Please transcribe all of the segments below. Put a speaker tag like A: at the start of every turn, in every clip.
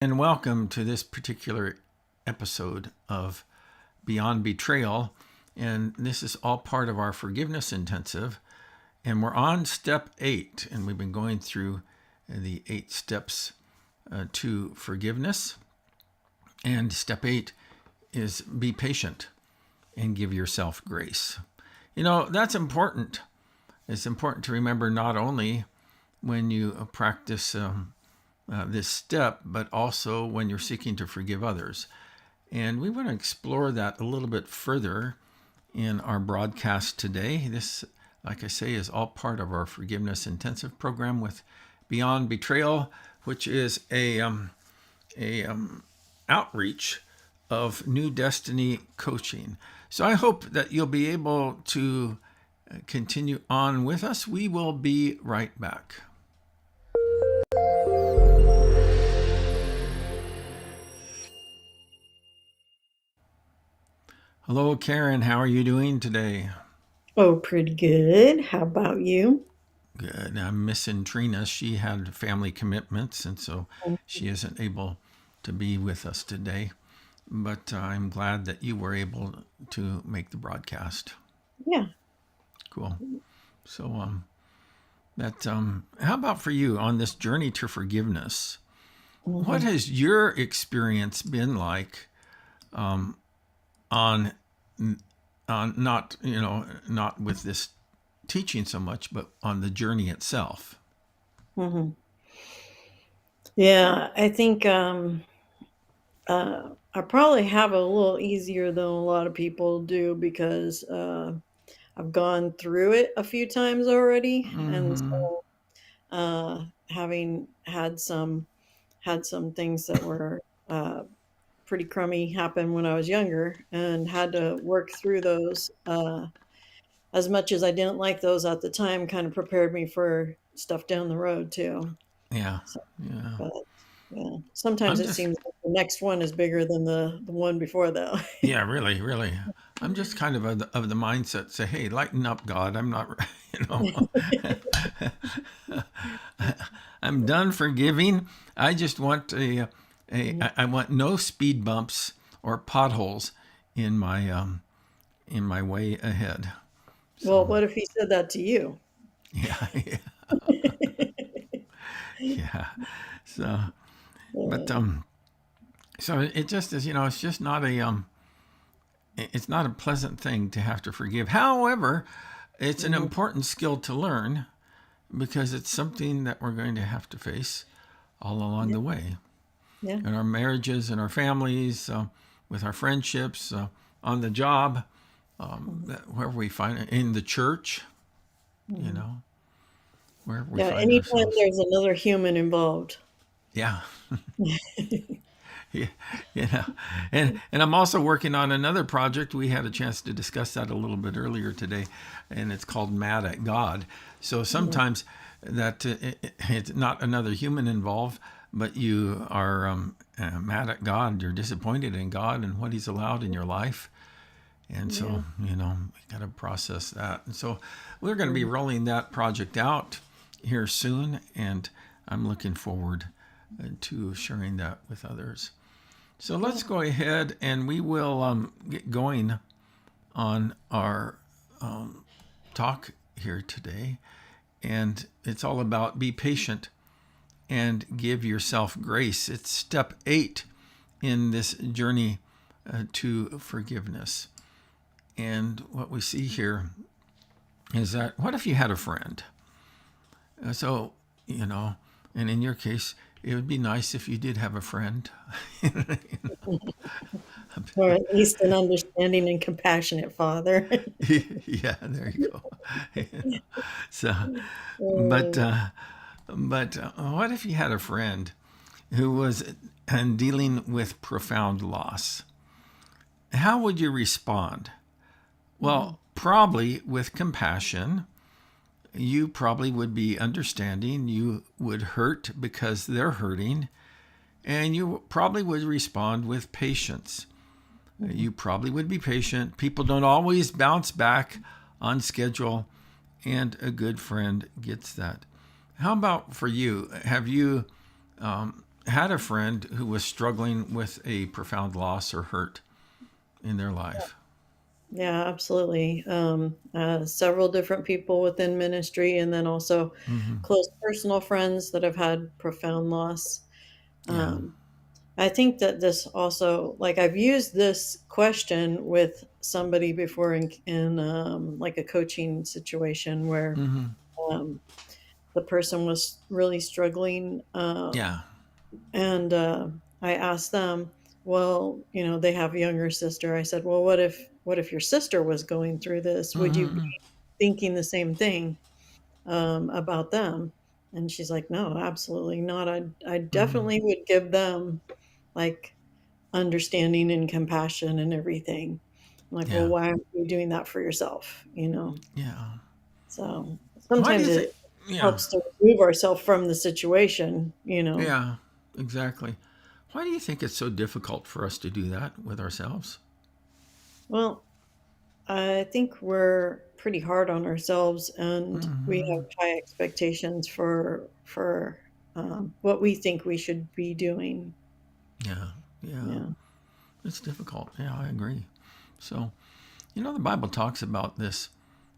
A: And welcome to this particular episode of Beyond Betrayal. And this is all part of our forgiveness intensive. And we're on step 8, and we've been going through the 8 steps to forgiveness. And step 8 is be patient and give yourself grace. You know, that's important. It's important to remember not only when you practice this step, but also when you're seeking to forgive others. And we want to explore that a little bit further in our broadcast today. This, like I say, is all part of our forgiveness intensive program with Beyond Betrayal, which is a outreach of New Destiny coaching. So I hope that you'll be able to continue on with us. We will be right back. Hello, Karen. How are you doing today?
B: Oh, pretty good. How about you?
A: Good. I'm missing Trina. She had family commitments, and so
B: Oh,
A: she isn't able to be with us today. But I'm glad that you were able to make the broadcast.
B: yeah.
A: Cool. So, how about for you on this journey to forgiveness? What
B: hmm
A: has your experience been like on on not not with this teaching so much, but on the journey itself?
B: hmm Yeah, I think I probably have it a little easier than a lot of people do because I've gone through it a few times already, and
A: Mm-hmm.
B: so having had some things that were pretty crummy happen when I was younger, and had to work through those. As much as I didn't like those at the time, kind of prepared me for stuff down the road too.
A: Yeah,
B: So,
A: yeah.
B: but yeah, sometimes
A: I'm
B: it
A: just
B: seems like the next one is bigger than the one before, though.
A: Yeah, really, really. I'm just kind of the mindset say, hey, lighten up, God. I'm not, you know, I'm done forgiving. I just want I want no speed bumps or potholes in my way ahead.
B: Well,
A: So
B: what if he said that to you?
A: yeah, yeah, yeah. So, but
B: Uh,
A: so it just is, it's just not it's not a pleasant thing to have to forgive. However, it's an
B: mhm.
A: important skill to learn because it's something that we're going to have to face all along
B: Yeah,
A: the way
B: yeah,
A: in our marriages, in our families, with our friendships, on the job,
B: mhm,
A: wherever we find it, in the church, you
B: mhm.
A: know, wherever we
B: Yeah.
A: find
B: Anytime
A: ourselves.
B: there's another human involved.
A: Yeah. Yeah, and I'm also working on another project. We had a chance to discuss that a little bit earlier today, and it's called Mad at God. So
B: Mhm,
A: sometimes that it's not another human involved, but you are mad at God. You're disappointed in God and what He's allowed in your life, and
B: yeah.
A: so we got to process that. And so we're going to be
B: Mhm,
A: rolling that project out here soon, and I'm looking forward to sharing that with others. So
B: yeah.
A: let's go ahead and we will get going on our talk here today. And it's all about be patient and give yourself grace. It's step 8 in this journey to forgiveness. And what we see here is that what if you had a friend? So, you know, and in your case, it would be nice if you did have a friend.
B: Or at least an understanding and compassionate father.
A: Yeah, there you go. So, but
B: Uh,
A: what if you had a friend who was dealing with profound loss? How would you respond?
B: mhm,
A: Well, probably with compassion. You probably would be understanding. You would hurt because they're hurting, and you probably would respond with patience.
B: mhm.
A: You probably would be patient. People don't always bounce back on schedule, and a good friend gets that. How about for you? had a friend who was struggling with a profound loss or hurt in their life.
B: Yeah, absolutely. Several different people within ministry, and then also
A: Hmm.
B: close personal friends that have had profound loss.
A: Yeah.
B: Um, I think that this also, like, I've used this question with somebody before in like a coaching situation where
A: Hmm.
B: um, the person was really struggling,
A: Yeah.
B: and I asked them, well, they have a younger sister. I said, well, what if your sister was going through this? Would you be
A: Hmm.
B: thinking the same thing about them? And she's like, no, absolutely not. I
A: Hmm.
B: definitely would give them like understanding and compassion and everything. I'm like, well,
A: Yeah.
B: why aren't you doing that for yourself?
A: Yeah.
B: So
A: Why do
B: sometimes
A: you think?
B: it
A: Yeah.
B: helps to remove ourselves from the situation.
A: Yeah. Exactly. Why do you think it's so difficult for us to do that with ourselves?
B: Well, I think we're pretty hard on ourselves, and we have
A: Hmm.
B: high expectations for what we think we should be doing.
A: Yeah. Yeah.
B: Yeah.
A: It's difficult. Yeah, I agree. So, the Bible talks about this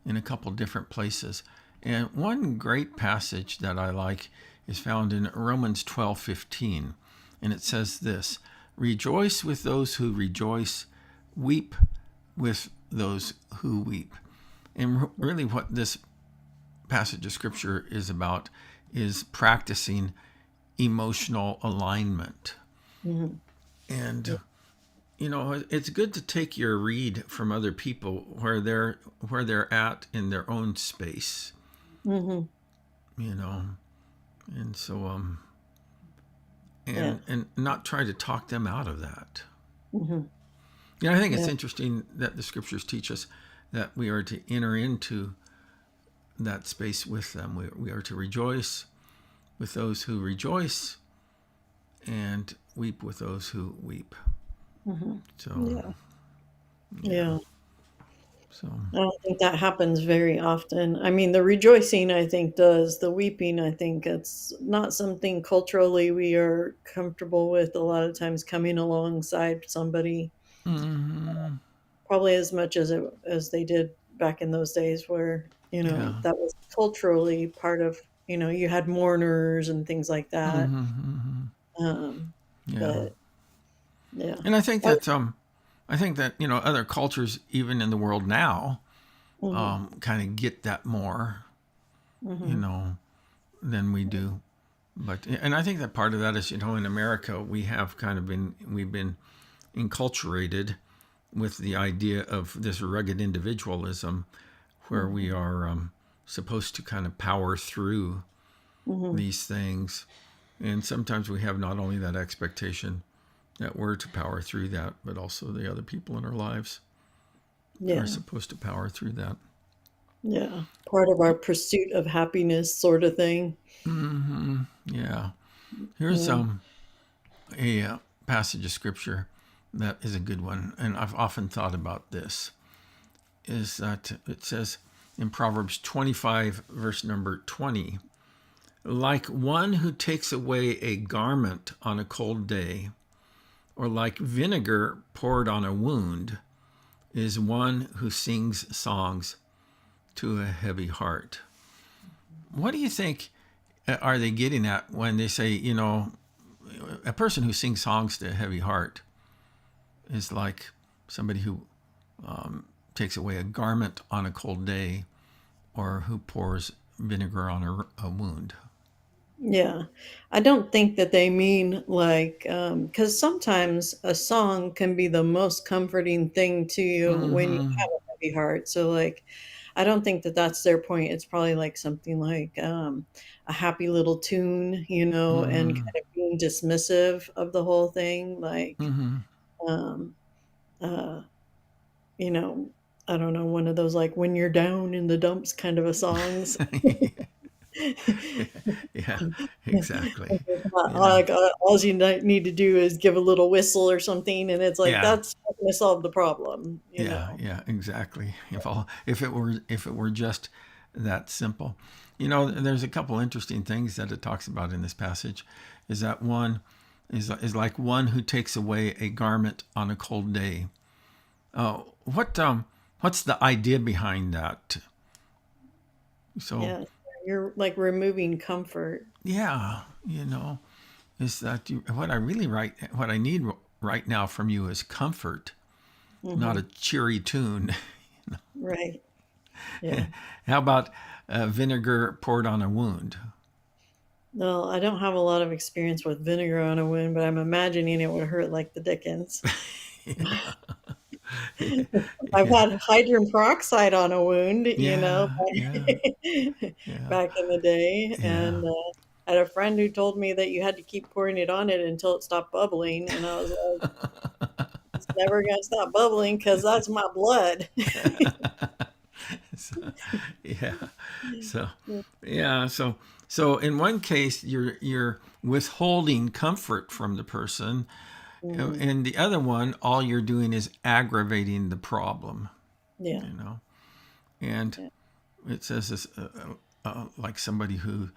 A: in a couple different places. And one great passage that I like is found in Romans 12:15. And it says this: Rejoice with those who rejoice, weep with those who weep. And really, what this passage of scripture is about is practicing emotional alignment.
B: Hmm.
A: And it's good to take your read from other people where they're at in their own space,
B: Hmm.
A: you know, and so
B: Yeah.
A: and not try to talk them out of that.
B: Hmm.
A: I think it's
B: Yeah.
A: interesting that the scriptures teach us that we are to enter into that space with them. We are to rejoice with those who rejoice and weep with those who weep.
B: Hmm.
A: So
B: Yeah.
A: yeah,
B: Yeah.
A: so
B: I don't think that happens very often. I mean, the rejoicing, I think, does. The weeping, I think it's not something culturally we are comfortable with a lot of times coming alongside somebody,
A: hmm,
B: probably as much as they did back in those days where,
A: yeah,
B: that was culturally part of, you had mourners and things like that.
A: hmm,
B: Um,
A: yeah.
B: but yeah.
A: And
B: I,
A: I think that other cultures, even in the world now,
B: mhm,
A: kind of get that more, you
B: mhm,
A: know, than we do. But and I think that part of that is in America we've been enculturated with the idea of this rugged individualism, where
B: mhm,
A: we are supposed to kind of power through
B: mhm.
A: these things, and sometimes we have not only that expectation that we're to power through that, but also the other people in our lives are
B: Yeah.
A: supposed to power through that.
B: Yeah. Part of our pursuit of happiness sort of thing.
A: Hmm. Yeah. Here's
B: Yeah.
A: a passage of scripture that is a good one, and I've often thought about this. Is that it says in Proverbs 25, verse number 20, like one who takes away a garment on a cold day, or like vinegar poured on a wound, is one who sings songs to a heavy heart. What do you think are they getting at when they say, a person who sings songs to a heavy heart is like somebody who takes away a garment on a cold day or who pours vinegar on a wound?
B: Yeah. I don't think that they mean like, because sometimes a song can be the most comforting thing to you when you
A: Mm-hmm.
B: have a heavy heart. So, like, I don't think that that's their point. It's probably like something like a happy little tune, and
A: Mm-hmm.
B: kind of being dismissive of the whole thing. Like,
A: Mm-hmm.
B: um, uh, you know, I don't know, one of those like when you're down in the dumps kind of a songs.
A: Yeah, exactly.
B: Like, all you need to do is give a little whistle or something, and it's like,
A: Yeah,
B: that's not gonna solve the problem, you
A: yeah,
B: know?
A: yeah, exactly. If it were just that simple. There's a couple interesting things that it talks about in this passage. Is that one? is like one who takes away a garment on a cold day. What's the idea behind that? So
B: Yeah. You're like removing comfort.
A: yeah, is that what I need right now from you is comfort, not
B: Hmm.
A: a cheery tune.
B: Right. Yeah.
A: How about vinegar poured on a wound?
B: No, I don't have a lot of experience with vinegar on a wound, but I'm imagining it would hurt like the dickens. I've
A: Yeah,
B: had hydrogen peroxide on a wound,
A: yeah, yeah, yeah,
B: back in the day,
A: yeah.
B: and I had a friend who told me that you had to keep pouring it on it until it stopped bubbling, and I was like, "It's never gonna stop bubbling because that's my blood."
A: So, yeah. So, yeah. So in one case, you're withholding comfort from the person.
B: Mhm.
A: In the other one, all you're doing is aggravating the problem.
B: Yeah.
A: You know, and
B: Yeah.
A: it says this like somebody who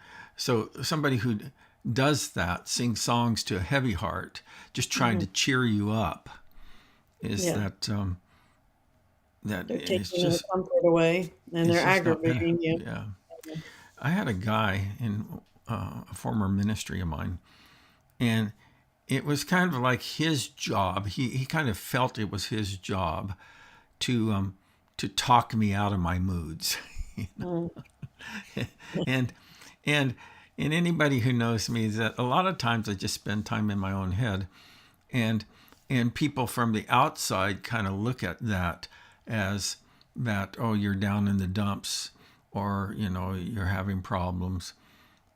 A: does that, sings songs to a heavy heart, just trying
B: Mhm.
A: to cheer you up, is
B: Yeah.
A: that
B: They're
A: it's
B: taking your
A: just
B: comfort away, and they're
A: it's just not gonna.
B: aggravating you.
A: Yeah, I had a guy in a former ministry of mine, and it was kind of like his job. He kind of felt it was his job to talk me out of my moods.
B: Mm.
A: and and and anybody who knows me is that a lot of times I just spend time in my own head, and people from the outside kind of look at that as that, oh, you're down in the dumps, or you're having problems,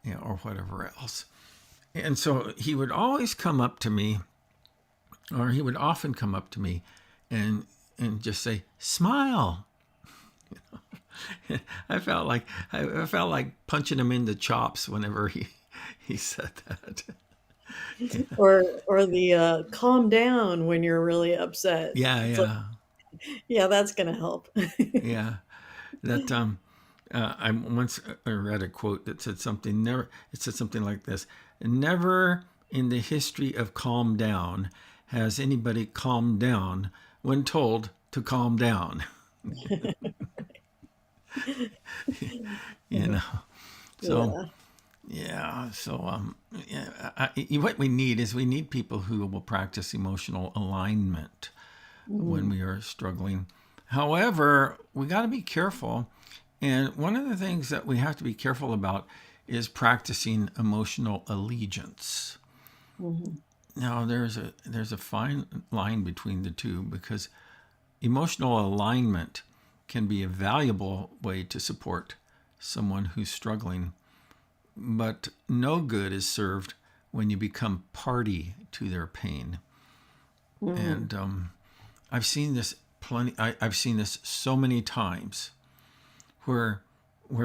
A: or whatever else. And so he would always come up to me, or he would often come up to me, and just say, "Smile." I felt like punching him in the chops whenever he said that.
B: Or the calm down when you're really upset.
A: Yeah,
B: It's like,
A: yeah,
B: yeah, that's gonna help.
A: yeah. That I once read a quote that said something. Never. It said something like this: "Never in the history of calm down has anybody calmed down when told to calm down." you know. So
B: Yeah.
A: yeah. So yeah, what we need is we need people who will practice emotional alignment when
B: Mhm.
A: we are struggling. However, we got to be careful. And one of the things that we have to be careful about is practicing emotional allegiance.
B: Mhm.
A: Now, there's a fine line between the two, because emotional alignment can be a valuable way to support someone who's struggling, but no good is served when you become party to their pain.
B: Mhm.
A: And I've seen this plenty. I've seen this so many times where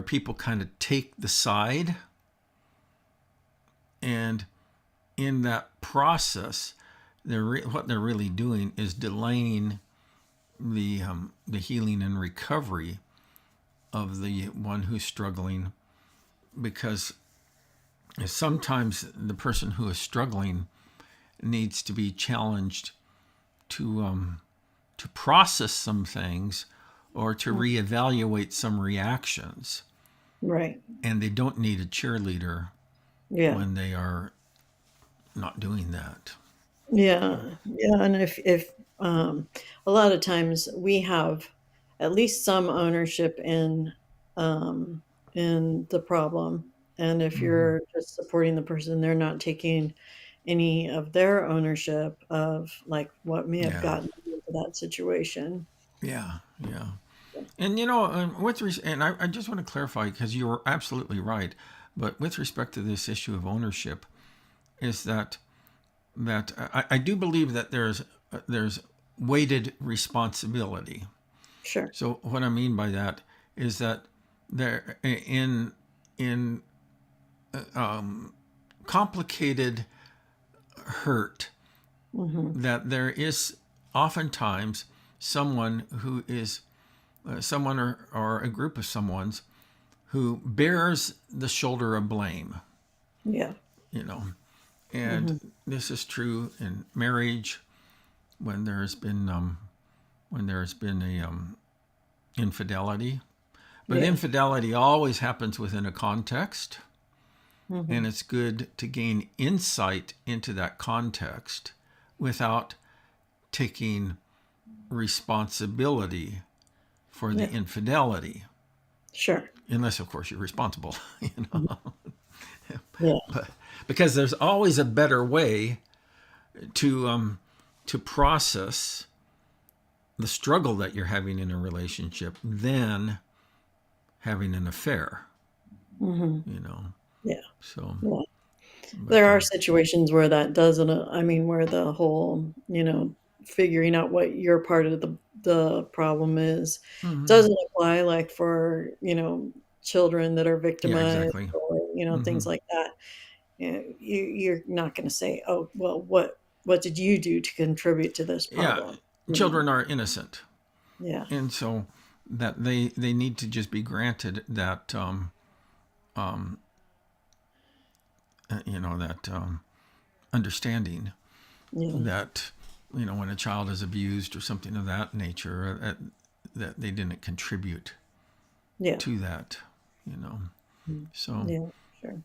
A: people kind of take the side, and in that process, what they're really doing is delaying the healing and recovery of the one who's struggling, because sometimes the person who is struggling needs to be challenged to process some things, or to
B: Mm.
A: reevaluate some reactions,
B: Right.
A: and they don't need a cheerleader
B: Yeah.
A: when they are not doing that.
B: Yeah. Yeah. And if a lot of times we have at least some ownership um, in the problem, and if
A: Mm-hmm.
B: you're just supporting the person, they're not taking any of their ownership of like what may have
A: Yeah,
B: gotten them into that situation.
A: yeah, yeah. And I just want to clarify, because you were absolutely right. But with respect to this issue of ownership, is that I do believe that there's weighted responsibility.
B: Sure.
A: So what I mean by that is that there in complicated hurt,
B: Hmm.
A: that there is oftentimes someone who is someone, or a group of someone's, who bears the shoulder of blame,
B: Yeah.
A: you know. And this is true in marriage when there's been a infidelity. But
B: Yeah.
A: infidelity always happens within a context,
B: Hmm.
A: and it's good to gain insight into that context without taking responsibility for the
B: Yeah.
A: infidelity,
B: Sure.
A: unless of course you're responsible,
B: Mhm. Yeah.
A: but because there's always a better way to process the struggle that you're having in a relationship than having an affair,
B: Hmm.
A: you know.
B: Yeah.
A: So,
B: Yeah.
A: but
B: There are situations where that doesn't, I mean, where the whole, figuring out what your part of the problem is
A: mhm.
B: doesn't apply, like for, children that are
A: Yeah,
B: victimized
A: exactly.
B: or,
A: Hmm.
B: things like that. You're not going to say, oh, well, what did you do to contribute to this
A: Yeah,
B: problem?
A: children are innocent,
B: Yeah.
A: and so that they need to just be granted that that understanding
B: Yeah.
A: that when a child is abused or something of that nature, that they didn't contribute
B: Yeah.
A: to that, you know.
B: Mm.
A: So,
B: Yeah. Sure.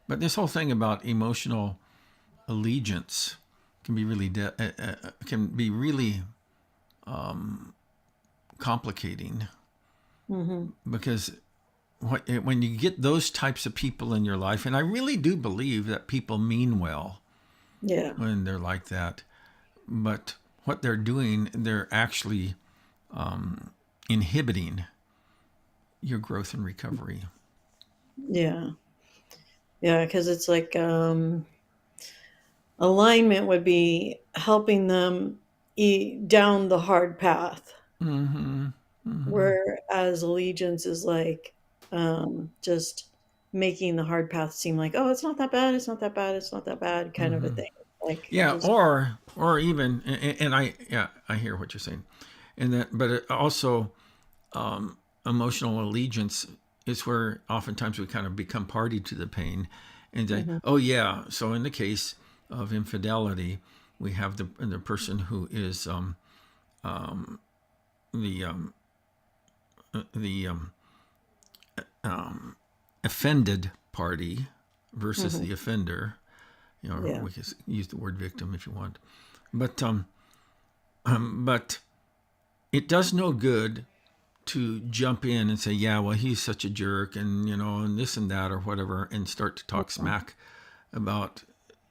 A: but this whole thing about emotional allegiance can be really complicating,
B: Hmm.
A: because when you get those types of people in your life, and I really do believe that people mean well
B: Yeah.
A: when they're like that, but what they're doing, they're actually inhibiting your growth and recovery.
B: Yeah. Yeah. Because it's like, alignment would be helping them down the hard path,
A: Mm-hmm. Mm-hmm.
B: whereas allegiance is like, just making the hard path seem like, oh, it's not that bad, it's not that bad, it's not that bad, kind of a
A: Mm-hmm.
B: thing. Like
A: Yeah,
B: just
A: or even, and I hear what you're saying, and that, but it also emotional allegiance is where oftentimes we kind of become party to the pain, and say,
B: hmm
A: oh yeah. So in the case of infidelity, we have the person who is the the offended party versus
B: hmm
A: the offender.
B: yeah,
A: We can use the word victim if you want, but but it does no good to jump in and say, yeah, well, he's such a jerk, and and this and that or whatever, and start to talk smack about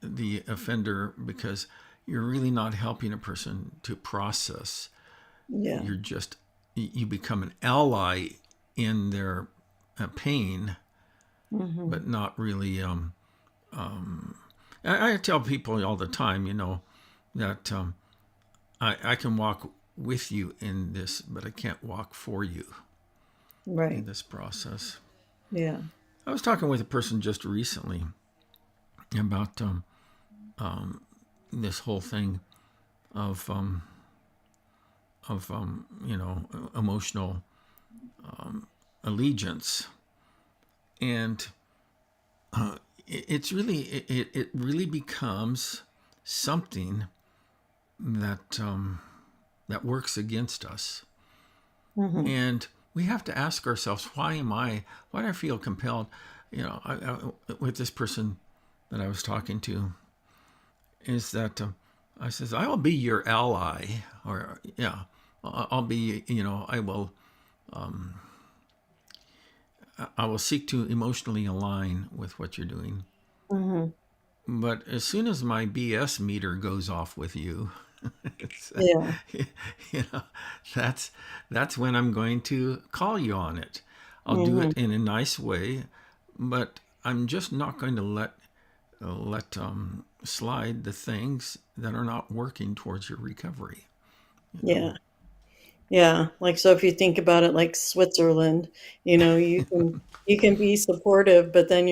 A: the offender, because you're really not helping a person to process.
B: yeah,
A: You become an ally in their pain,
B: hmm
A: but not really. I tell people all the time, that I can walk with you in this, but I can't walk for you in
B: right,
A: this process.
B: yeah,
A: I was talking with a person just recently about this whole thing of emotional allegiance, and it really becomes something that that works against us,
B: hmm
A: and we have to ask ourselves, why do I feel compelled, with this person that I was talking to, is that I says, I will be your ally, or yeah, I'll be, I will seek to emotionally align with what you're doing.
B: hmm
A: But as soon as my BS meter goes off with you, it's,
B: yeah,
A: you know, that's that's when I'm going to call you on it. I'll do
B: hmm
A: it in a nice way, but I'm just not going to let slide the things that are not working towards your recovery. You know.
B: yeah. Yeah, like, so if you think about it like Switzerland, you can be supportive, but then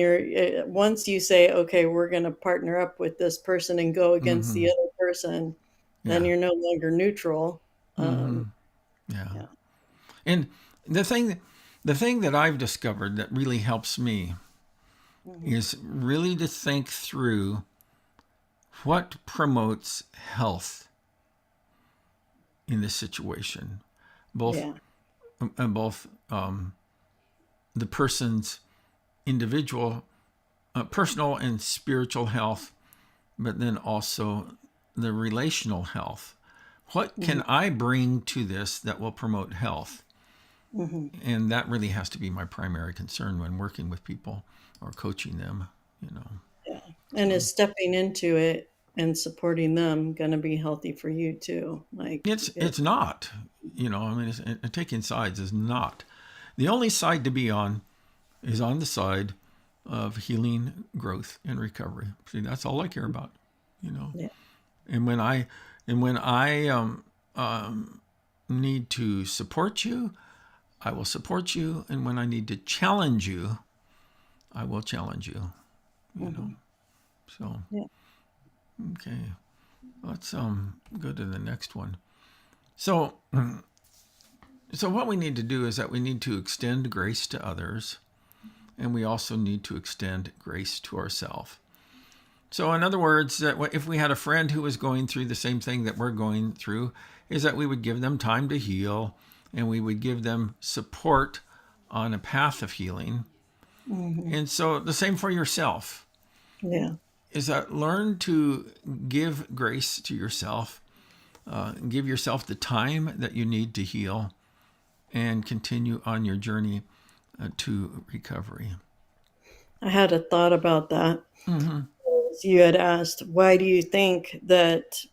B: once you say, "Okay, we're gonna partner up with this person and go against the
A: Mm-hmm.
B: other person," then
A: Yeah.
B: you're no longer neutral.
A: Mm-hmm.
B: Um,
A: Yeah.
B: yeah.
A: And the thing, the thing that I've discovered that really helps me is really to think through what promotes health in this situation, both
B: Yeah.
A: both the person's individual, personal and spiritual health, but then also the relational health. What
B: Mm-hmm.
A: can I bring to this that will promote health?
B: Mm-hmm.
A: And that really has to be my primary concern when working with people or coaching them,
B: Yeah. And
A: So
B: is stepping into it and supporting them going to be healthy for you too? Like it.
A: it's not, I mean, taking sides is not. The only side to be on is on the side of healing, growth, and recovery. See, that's all I care about, you know.
B: Yeah.
A: And when I need to support you, I will support you, and when I need to challenge you, I will challenge you. You know.
B: Mm-hmm.
A: So
B: Yeah.
A: okay, let's go to the next one. So so what we need to do is that we need to extend grace to others, and we also need to extend grace to ourselves. So, in other words, that if we had a friend who was going through the same thing that we're going through, is that we would give them time to heal, and we would give them support on a path of healing.
B: Mm-hmm.
A: And so, the same for yourself
B: Yeah.
A: is that learn to give grace to yourself, give yourself the time that you need to heal, and continue on your journey to recovery.
B: I had a thought about that.
A: Mm-hmm.
B: You had asked, why do you think that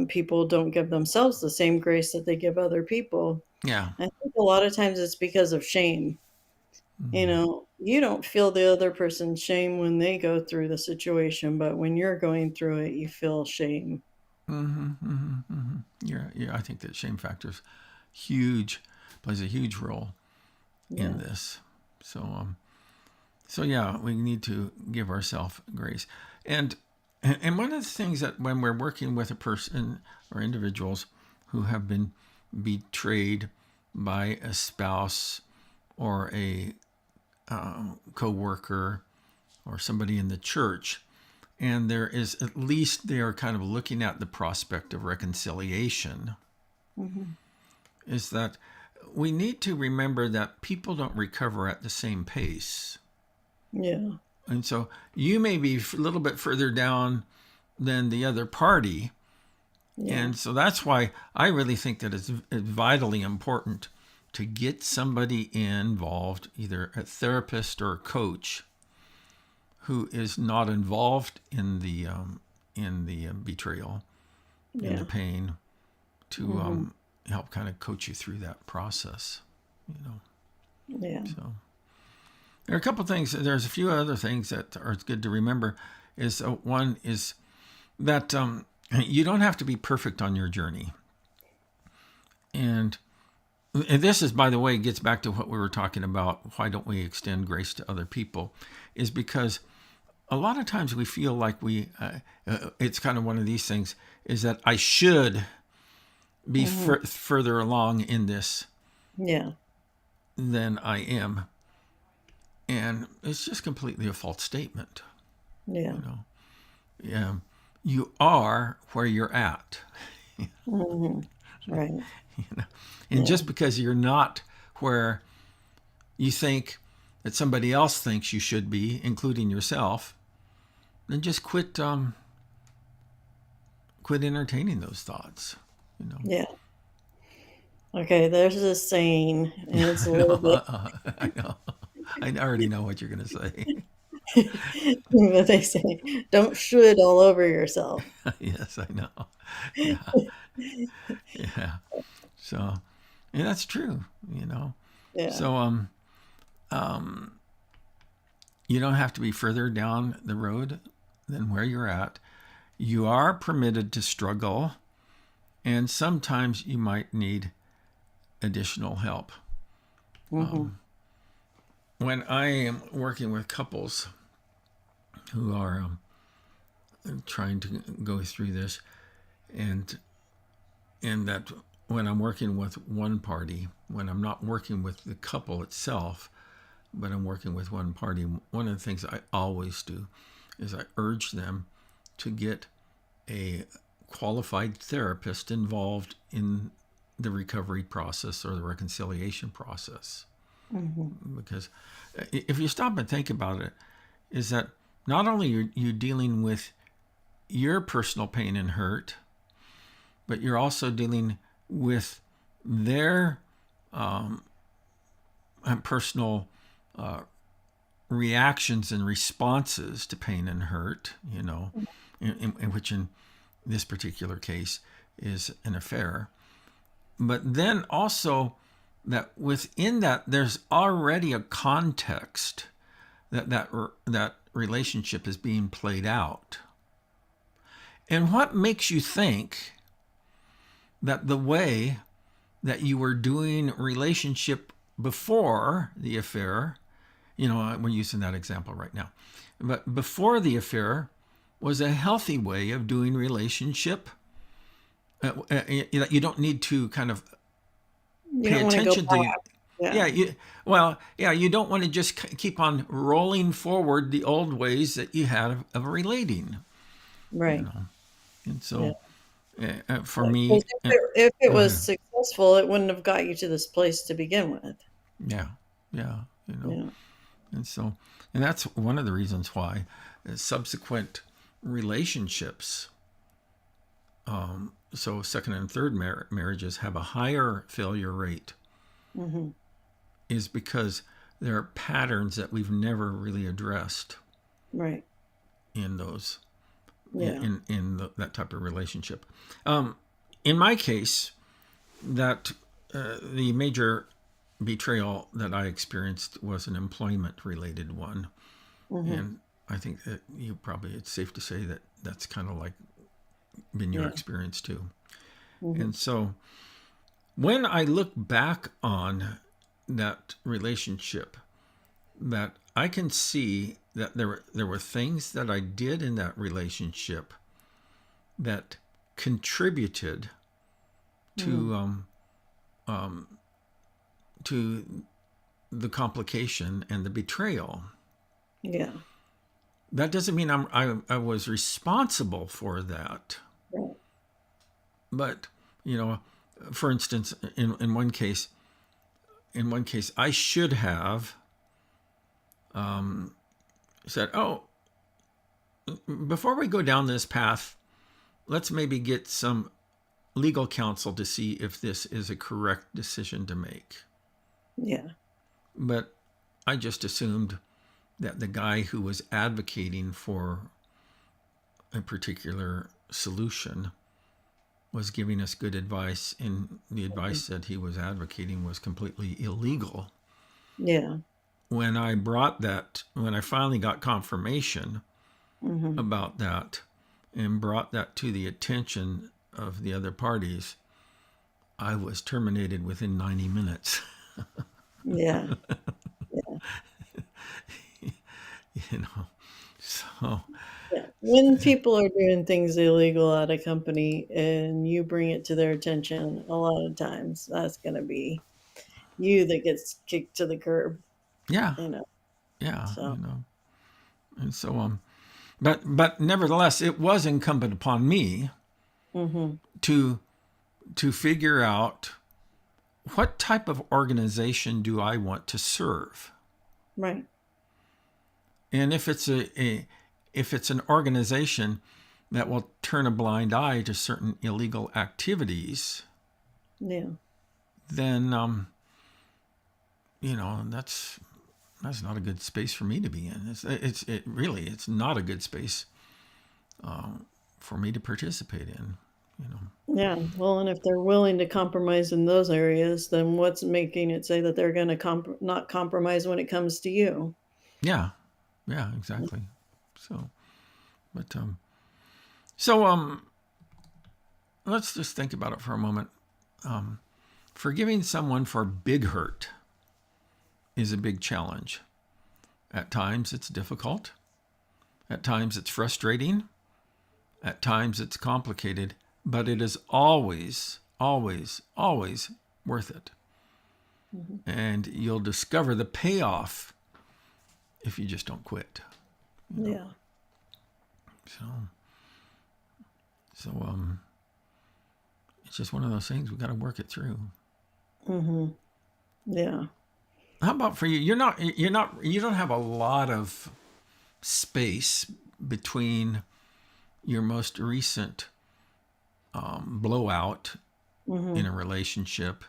B: people don't give themselves the same grace that they give other people?
A: Yeah.
B: I think a lot of times it's because of shame. You
A: Mm-hmm.
B: know, you don't feel the other person's shame when they go through the situation, but when you're going through it, you feel shame.
A: Mm-hmm. Mm-hmm. Mm-hmm. Yeah. I think that shame factors huge plays a huge role in
B: Yeah.
A: this. So yeah, we need to give ourselves grace. And and one of the things that when we're working with a person or individuals who have been betrayed by a spouse or a co-worker or somebody in the church, and there is at least they are kind of looking at the prospect of reconciliation,
B: Hmm.
A: is that we need to remember that people don't recover at the same pace.
B: Yeah.
A: And so you may be a little bit further down than the other party.
B: Yeah.
A: And so that's why I really think that it's vitally important to get somebody involved, either a therapist or a coach, who is not involved in the betrayal, in the
B: Yeah.
A: pain, to
B: Hmm.
A: help kind of coach you through that process. You know,
B: Yeah.
A: so there are a couple of things. There's a few other things that are good to remember. Is one is that you don't have to be perfect on your journey, and this is, by the way, gets back to what we were talking about. Why don't we extend grace to other people? Is because a lot of times we feel like it's kind of one of these things, is that I should be
B: Hmm.
A: further along in this
B: Yeah.
A: than I am. And it's just completely a false statement.
B: Yeah.
A: You know, yeah, you are where you're at.
B: Hmm. Right.
A: You know, and
B: Yeah.
A: just because you're not where you think that somebody else thinks you should be, including yourself, then just quit entertaining those thoughts. You know.
B: Yeah. Okay. There's this saying, and it's a
A: I know.
B: little bit,
A: I know. I already know what you're going to say.
B: but they say, don't should all over yourself.
A: Yes, I know. Yeah, yeah. So, yeah, that's true. You know.
B: Yeah.
A: So, um, you don't have to be further down the road than where you're at. You are permitted to struggle, and sometimes you might need additional help.
B: Hmm.
A: When I am working with couples who are trying to go through this, and that when I'm working with one party, when I'm not working with the couple itself, but I'm working with one party, one of the things I always do is I urge them to get a qualified therapist involved in the recovery process or the reconciliation process. Because if you stop and think about it, is that not only are you dealing with your personal pain and hurt, but you're also dealing with their personal reactions and responses to pain and hurt, in which in this particular case is an affair. But then also that within that, there's already a context that relationship is being played out. And what makes you think that the way that you were doing relationship before the affair, we're using that example right now, but before the affair was a healthy way of doing relationship, you don't need to kind of pay attention to. You don't want to just keep on rolling forward the old ways that you had of relating,
B: right?
A: And so, for me,
B: if it was successful, it wouldn't have got you to this place to begin with.
A: Yeah. And so, and that's one of the reasons why subsequent relationships, so second and third marriages have a higher failure rate, is because there are patterns that we've never really addressed,
B: right?
A: In those, that type of relationship. In my case, that the major betrayal that I experienced was an employment-related one, and I think that it's safe to say that that's kind of like been your experience too. And so when I look back on that relationship, that I can see that there were things that I did in that relationship that contributed to the complication and the betrayal.
B: Yeah.
A: That doesn't mean I was responsible for that.
B: Right.
A: But, for instance, in one case, I should have said, "Oh, before we go down this path, let's maybe get some legal counsel to see if this is a correct decision to make."
B: Yeah.
A: But I just assumed that the guy who was advocating for a particular solution was giving us good advice, and the advice that he was advocating was completely illegal.
B: Yeah.
A: When I finally got confirmation about that and brought that to the attention of the other parties, I was terminated within 90 minutes.
B: Yeah.
A: So.
B: Yeah. When people are doing things illegal at a company and you bring it to their attention, a lot of times that's going to be you that gets kicked to the curb.
A: Yeah. Yeah.
B: So.
A: And so, but nevertheless, it was incumbent upon me to figure out what type of organization do I want to serve.
B: Right.
A: And if it's an organization that will turn a blind eye to certain illegal activities, then that's not a good space for me to be in. It's not a good space for me to participate in.
B: Yeah. Well, and if they're willing to compromise in those areas, then what's making it say that they're going to not compromise when it comes to you?
A: Yeah. Yeah, exactly. So, but, let's just think about it for a moment. Forgiving someone for big hurt is a big challenge. At times it's difficult. At times it's frustrating. At times it's complicated, but it is always, always, always worth it. And you'll discover the payoff if you just don't quit.
B: Yeah.
A: So, so it's just one of those things we got to work it through.
B: Mm-hmm. Yeah.
A: How about for you? You don't have a lot of space between your most recent blowout
B: Mm-hmm.
A: in a relationship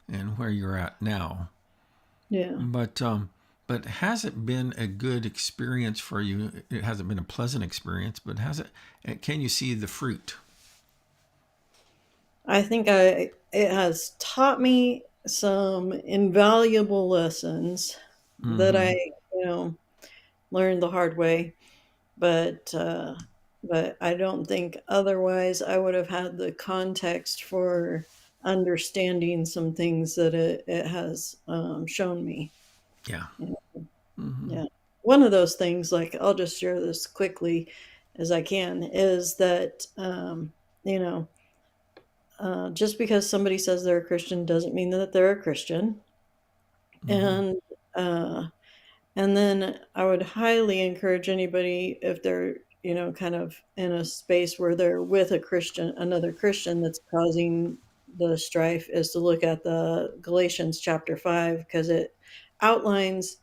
A: and where you're at now.
B: Yeah.
A: But has it been a good experience for you? It hasn't been a pleasant experience, but can you see the fruit?
B: I think it has taught me some invaluable lessons that I,
A: Mm-hmm.
B: learned the hard way. But I don't think otherwise I would have had the context for understanding some things that it has shown me.
A: Yeah.
B: You know,
A: Mm-hmm.
B: yeah. One of those things, like I'll just share this quickly as I can, is that you know just because somebody says they're a Christian doesn't mean that they're a Christian.
A: Mm-hmm.
B: And uh, and then I would highly encourage anybody, if they're, kind of in a space where they're with another Christian that's causing the strife, is to look at the Galatians chapter 5, because it outlines,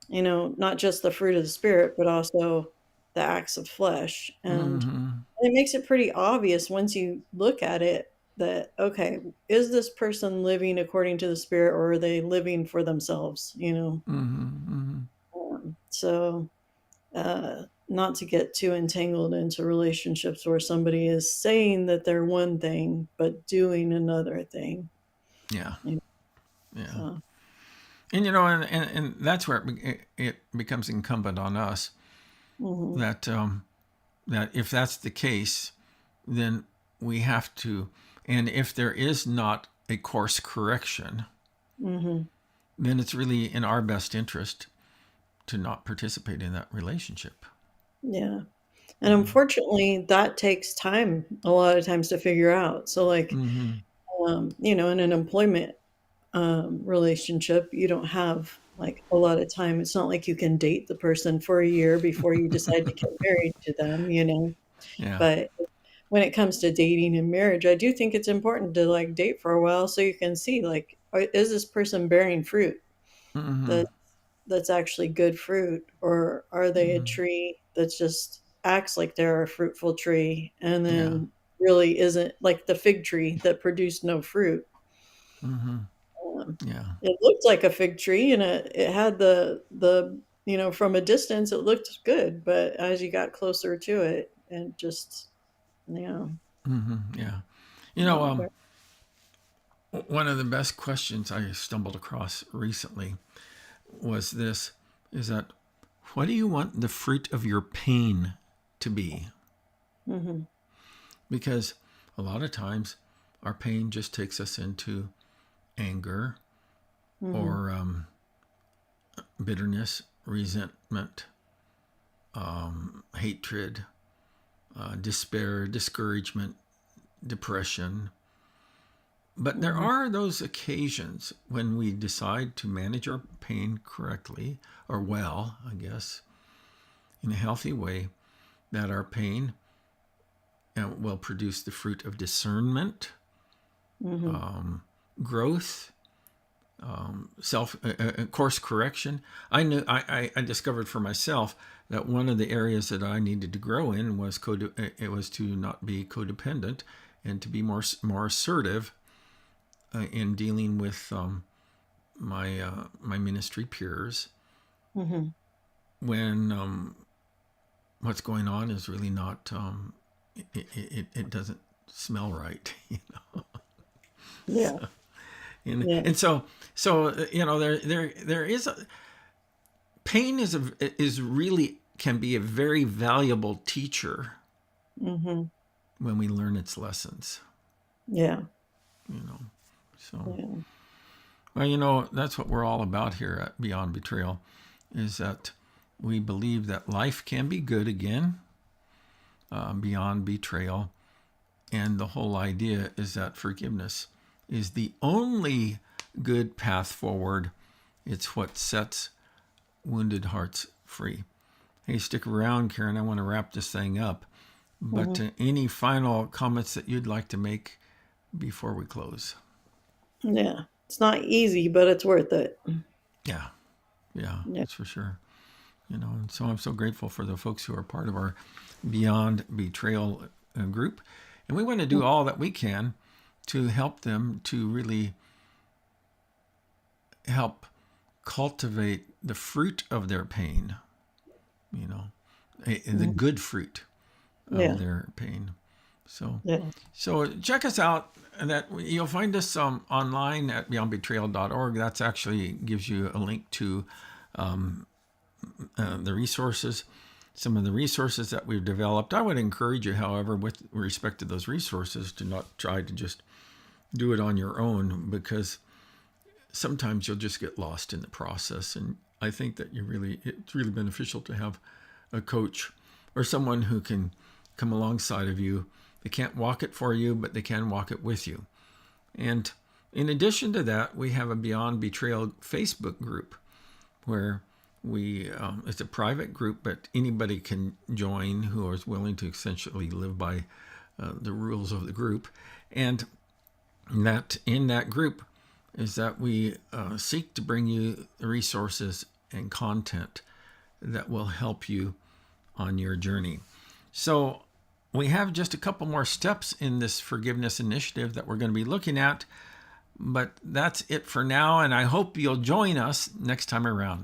B: not just the fruit of the spirit, but also the acts of flesh. And
A: Mm-hmm.
B: it makes it pretty obvious once you look at it that, okay, is this person living according to the spirit, or are they living for themselves?
A: Mm-hmm.
B: So, not to get too entangled into relationships where somebody is saying that they're one thing but doing another thing.
A: Yeah.
B: You know,
A: Yeah.
B: so,
A: And and that's where it becomes incumbent on us
B: hmm
A: that that if that's the case, then we have to, and if there is not a course correction,
B: hmm
A: then it's really in our best interest to not participate in that relationship.
B: yeah. And unfortunately, that takes time a lot of times to figure out. So, like,
A: Mm-hmm.
B: in an employment relationship, you don't have like a lot of time. It's not like you can date the person for a year before you decide to get married to them.
A: Yeah.
B: But when it comes to dating and marriage, I do think it's important to like date for a while so you can see, like, is this person bearing fruit
A: Mm-hmm.
B: that that's actually good fruit, or are they a
A: Mm-hmm.
B: tree that just acts like they're a fruitful tree and
A: Yeah.
B: then really isn't, like the fig tree that produced no fruit.
A: Mm-hmm.
B: Um,
A: Yeah.
B: it looked like a fig tree, and it had from a distance it looked good, but as you got closer to it, and just, you know,
A: Mm-hmm. Yeah. You know,
B: not very.
A: one of the best questions I stumbled across recently was this: is that what do you want the fruit of your pain to be?
B: Mhm.
A: Because a lot of times our pain just takes us into anger
B: Mhm.
A: or bitterness, resentment, hatred, despair, discouragement, depression. But there
B: Mhm.
A: are those occasions when we decide to manage our pain correctly, or well, I guess, in a healthy way, that our pain will produce the fruit of discernment,
B: Mhm.
A: growth, self course correction. I discovered for myself that one of the areas that I needed to grow in was it was to not be codependent and to be more assertive in dealing with my ministry peers
B: Mhm.
A: when what's going on is really not it doesn't smell right.
B: Yeah. Yeah.
A: And so there is pain is really can be a very valuable teacher
B: Mhm.
A: when we learn its lessons.
B: Yeah.
A: You know, so
B: Yeah.
A: well, that's what we're all about here at Beyond Betrayal, is that we believe that life can be good again, beyond betrayal, and the whole idea is that forgiveness is the only good path forward. It's what sets wounded hearts free. Hey, stick around, Karen. I want to wrap this thing up. But any final comments that you'd like to make before we close?
B: Yeah. It's not easy, but it's worth it.
A: Yeah,
B: Yeah.
A: that's for sure. And so I'm so grateful for the folks who are part of our Beyond Betrayal group. And we want to do all that we can to help them to really help cultivate the fruit of their pain, the good fruit of their pain. So, so check us out. That you'll find us online at beyondbetrayal.org. That's actually gives you a link to the resources, some of the resources that we've developed. I would encourage you, however, with respect to those resources, to not try to just do it on your own, because sometimes you'll just get lost in the process. And I think that it's really beneficial to have a coach or someone who can come alongside of you. They can't walk it for you, but they can walk it with you. And in addition to that, we have a Beyond Betrayal Facebook group where it's a private group, but anybody can join who is willing to essentially live by the rules of the group. And that in that group is that we seek to bring you resources and content that will help you on your journey. So we have just a couple more steps in this forgiveness initiative that we're going to be looking at, but that's it for now. And I hope you'll join us next time around.